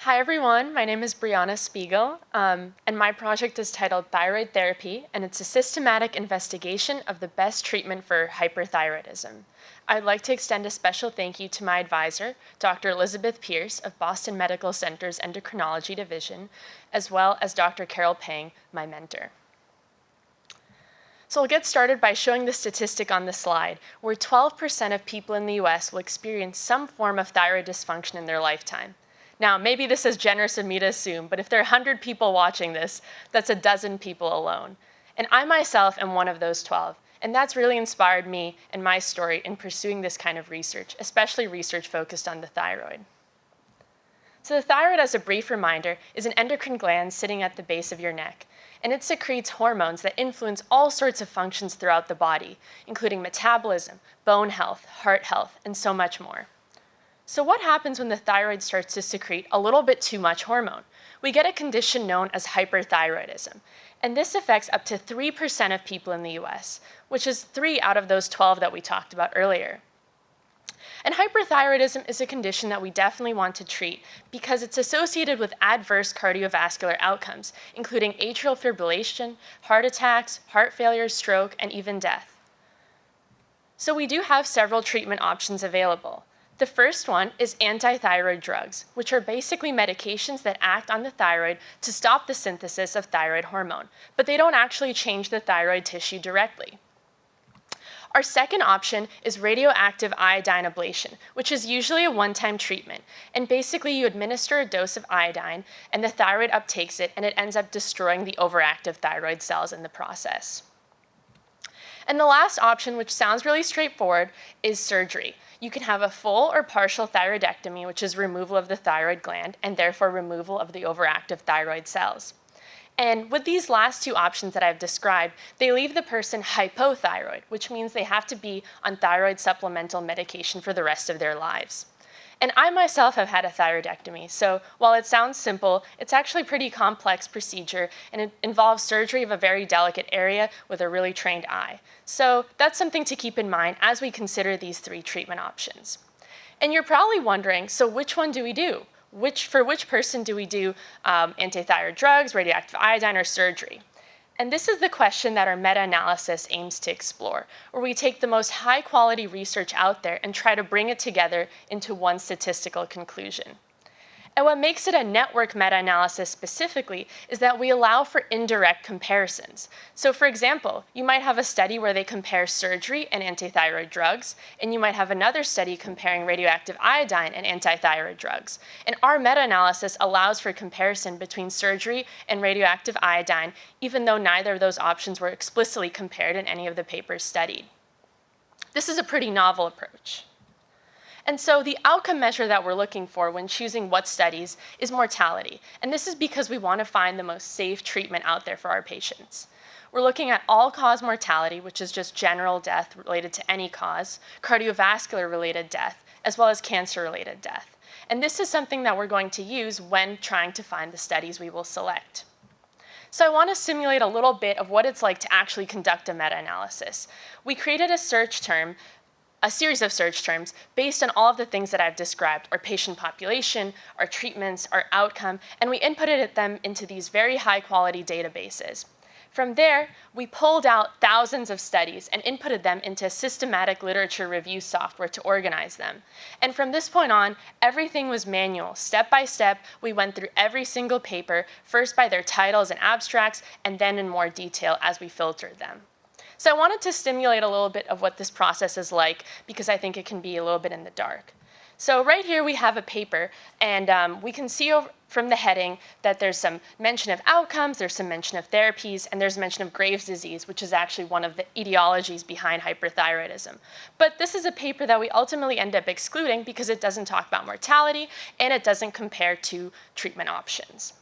Hi everyone, my name is Brianna Spiegel, and my project is titled Thyroid Therapy, and it's a systematic investigation of the best treatment for hyperthyroidism. I'd like to extend a special thank you to my advisor, Dr. Elizabeth Pierce of Boston Medical Center's Endocrinology Division, as well as Dr. Carol Pang, my mentor. So we'll get started by showing the statistic on the slide, where 12% of people in the US will experience some form of thyroid dysfunction in their lifetime. Now, maybe this is generous of me to assume, but if there are 100 people watching this, that's a dozen people alone. And I myself am one of those 12, and that's really inspired me and my story in pursuing this kind of research, especially research focused on the thyroid. So the thyroid, as a brief reminder, is an endocrine gland sitting at the base of your neck, and it secretes hormones that influence all sorts of functions throughout the body, including metabolism, bone health, heart health, and so much more. So what happens when the thyroid starts to secrete a little bit too much hormone? We get a condition known as hyperthyroidism, and this affects up to 3% of people in the US, which is 3 out of those 12 that we talked about earlier. And hyperthyroidism is a condition that we definitely want to treat because it's associated with adverse cardiovascular outcomes, including atrial fibrillation, heart attacks, heart failure, stroke, and even death. So we do have several treatment options available. The first one is anti-thyroid drugs, which are basically medications that act on the thyroid to stop the synthesis of thyroid hormone, but they don't actually change the thyroid tissue directly. Our second option is radioactive iodine ablation, which is usually a one-time treatment. And basically you administer a dose of iodine and the thyroid uptakes it and it ends up destroying the overactive thyroid cells in the process. And the last option, which sounds really straightforward, is surgery. You can have a full or partial thyroidectomy, which is removal of the thyroid gland and therefore removal of the overactive thyroid cells. And with these last two options that I've described, they leave the person hypothyroid, which means they have to be on thyroid supplemental medication for the rest of their lives. And I myself have had a thyroidectomy, so while it sounds simple, it's actually a pretty complex procedure, and it involves surgery of a very delicate area with a really trained eye. So that's something to keep in mind as we consider these 3 treatment options. And you're probably wondering, so which one do we do? For which person do we do antithyroid drugs, radioactive iodine, or surgery? And this is the question that our meta-analysis aims to explore, where we take the most high-quality research out there and try to bring it together into one statistical conclusion. And what makes it a network meta-analysis specifically is that we allow for indirect comparisons. So for example, you might have a study where they compare surgery and antithyroid drugs, and you might have another study comparing radioactive iodine and antithyroid drugs. And our meta-analysis allows for comparison between surgery and radioactive iodine, even though neither of those options were explicitly compared in any of the papers studied. This is a pretty novel approach. And so the outcome measure that we're looking for when choosing what studies is mortality. And this is because we want to find the most safe treatment out there for our patients. We're looking at all-cause mortality, which is just general death related to any cause, cardiovascular-related death, as well as cancer-related death. And this is something that we're going to use when trying to find the studies we will select. So I want to simulate a little bit of what it's like to actually conduct a meta-analysis. We created a series of search terms based on all of the things that I've described, our patient population, our treatments, our outcome, and we inputted them into these very high-quality databases. From there, we pulled out thousands of studies and inputted them into systematic literature review software to organize them. And from this point on, everything was manual. Step by step, we went through every single paper, first by their titles and abstracts, and then in more detail as we filtered them. So I wanted to stimulate a little bit of what this process is like because I think it can be a little bit in the dark. So right here we have a paper, and we can see from the heading that there's some mention of outcomes, there's some mention of therapies, and there's mention of Graves' disease, which is actually one of the etiologies behind hyperthyroidism. But this is a paper that we ultimately end up excluding because it doesn't talk about mortality and it doesn't compare to treatment options.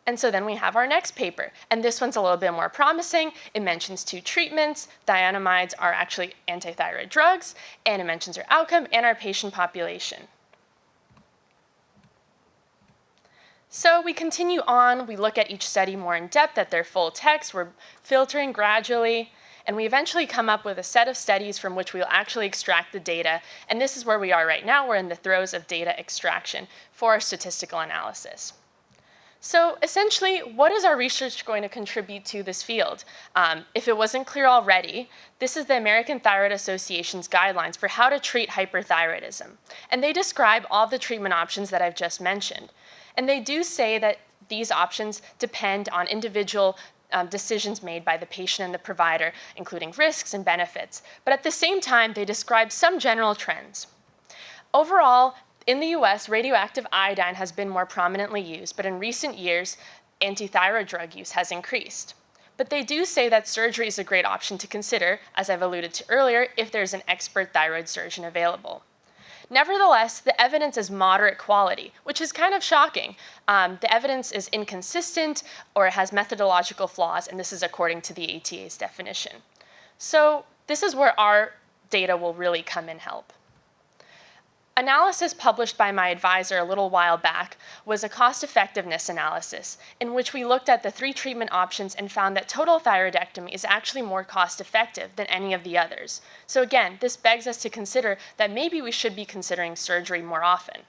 And so then we have our next paper, and this one's a little bit more promising. It mentions 2 treatments. Dianamides are actually antithyroid drugs, and it mentions our outcome and our patient population. So we continue on. We look at each study more in depth at their full text. We're filtering gradually. And we eventually come up with a set of studies from which we'll actually extract the data. And this is where we are right now. We're in the throes of data extraction for our statistical analysis. So essentially, what is our research going to contribute to this field? If it wasn't clear already, this is the American Thyroid Association's guidelines for how to treat hyperthyroidism. And they describe all the treatment options that I've just mentioned. And they do say that these options depend on individual decisions made by the patient and the provider, including risks and benefits. But at the same time, they describe some general trends. Overall, in the US, radioactive iodine has been more prominently used, but in recent years, anti-thyroid drug use has increased. But they do say that surgery is a great option to consider, as I've alluded to earlier, if there's an expert thyroid surgeon available. Nevertheless, the evidence is moderate quality, which is kind of shocking. The evidence is inconsistent or it has methodological flaws, and this is according to the ATA's definition. So this is where our data will really come in help. Analysis published by my advisor a little while back was a cost-effectiveness analysis in which we looked at the 3 treatment options and found that total thyroidectomy is actually more cost-effective than any of the others. So again, this begs us to consider that maybe we should be considering surgery more often.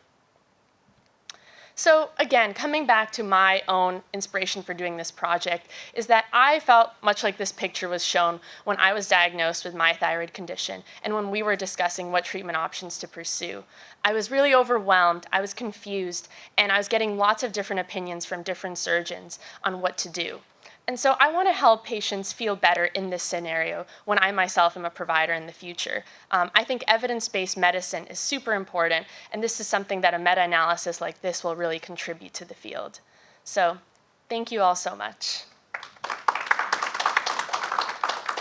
So again, coming back to my own inspiration for doing this project is that I felt much like this picture was shown when I was diagnosed with my thyroid condition and when we were discussing what treatment options to pursue. I was really overwhelmed, I was confused, and I was getting lots of different opinions from different surgeons on what to do. And so I want to help patients feel better in this scenario when I myself am a provider in the future. I think evidence-based medicine is super important, and this is something that a meta-analysis like this will really contribute to the field. So thank you all so much.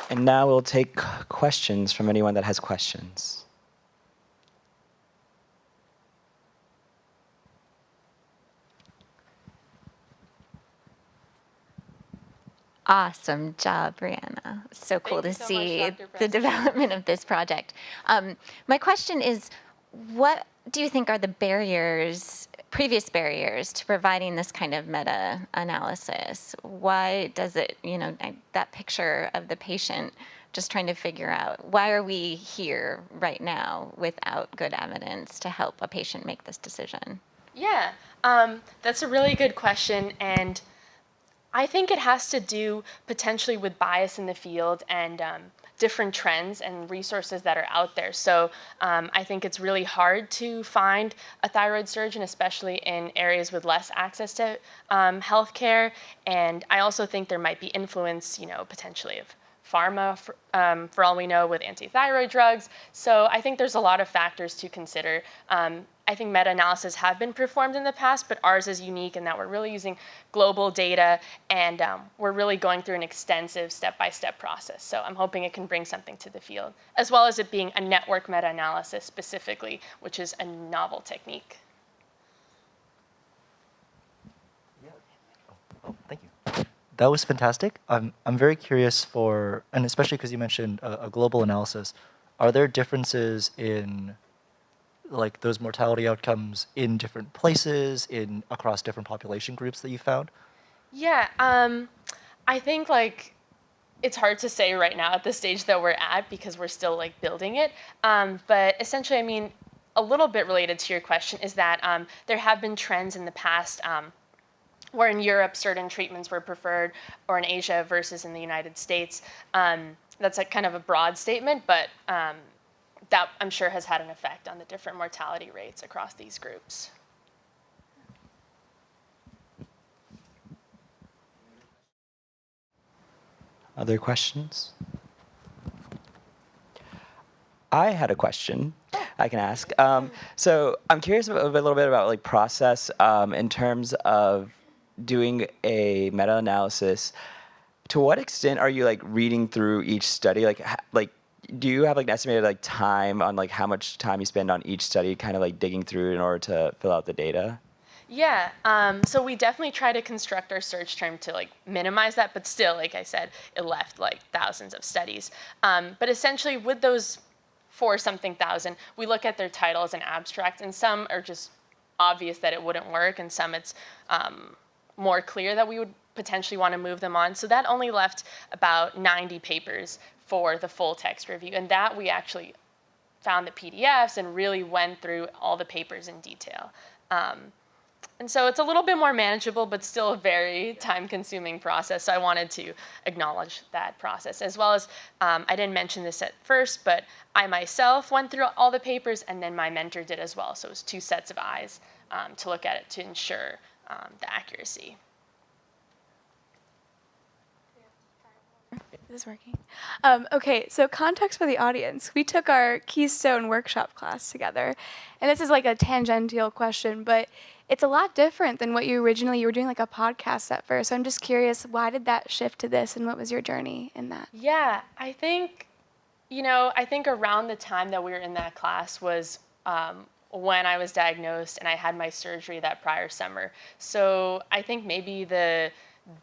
And now we'll take questions from anyone that has questions. Awesome job, Brianna. So cool to see the development of this project. My question is, what do you think are the barriers, previous barriers to providing this kind of meta-analysis? Why does it, that picture of the patient just trying to figure out, why are we here right now without good evidence to help a patient make this decision? Yeah, that's a really good question, and I think it has to do potentially with bias in the field and different trends and resources that are out there. So I think it's really hard to find a thyroid surgeon, especially in areas with less access to healthcare. And I also think there might be influence, potentially of pharma, for all we know, with anti-thyroid drugs. So I think there's a lot of factors to consider. I think meta-analysis have been performed in the past, but ours is unique in that we're really using global data and we're really going through an extensive step-by-step process. So I'm hoping it can bring something to the field, as well as it being a network meta-analysis specifically, which is a novel technique. Yeah. Oh, thank you. That was fantastic. I'm very curious and especially because you mentioned a global analysis, are there differences in like those mortality outcomes in different places, across different population groups that you found? Yeah, I think it's hard to say right now at the stage that we're at because we're still building it. But essentially, I mean, a little bit related to your question is that there have been trends in the past where in Europe certain treatments were preferred, or in Asia versus in the United States. That's kind of a broad statement, but that I'm sure has had an effect on the different mortality rates across these groups. Other questions? I had a question I can ask. So I'm curious a little bit about process in terms of doing a meta-analysis. To what extent are you reading through each study? Do you have an estimated time on how much time you spend on each study, kind of digging through in order to fill out the data? Yeah, so we definitely try to construct our search term to minimize that, but still, like I said, it left thousands of studies. But essentially with those 4-something thousand, we look at their titles and abstracts, and some are just obvious that it wouldn't work, and some it's more clear that we would potentially want to move them on. So that only left about 90 papers for the full text review. And that we actually found the PDFs and really went through all the papers in detail. And so it's a little bit more manageable, but still a very time-consuming process. So I wanted to acknowledge that process, as well as, I didn't mention this at first, but I myself went through all the papers, and then my mentor did as well. So it was 2 sets of eyes to look at it to ensure the accuracy. Is this working? Okay, so context for the audience. We took our Keystone workshop class together, and this is like a tangential question, but it's a lot different than what you were doing like a podcast at first. So I'm just curious, why did that shift to this, and what was your journey in that? Yeah, I think around the time that we were in that class was when I was diagnosed and I had my surgery that prior summer. So I think maybe the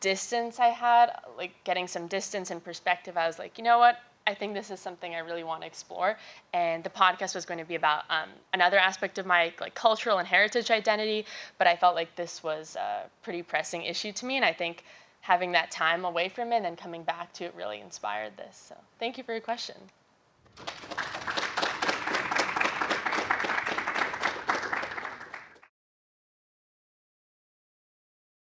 distance I had, like getting some distance and perspective, I was like, you know what? I think this is something I really want to explore. And the podcast was going to be about another aspect of my like cultural and heritage identity, but I felt like this was a pretty pressing issue to me. And I think having that time away from it and then coming back to it really inspired this. So thank you for your question.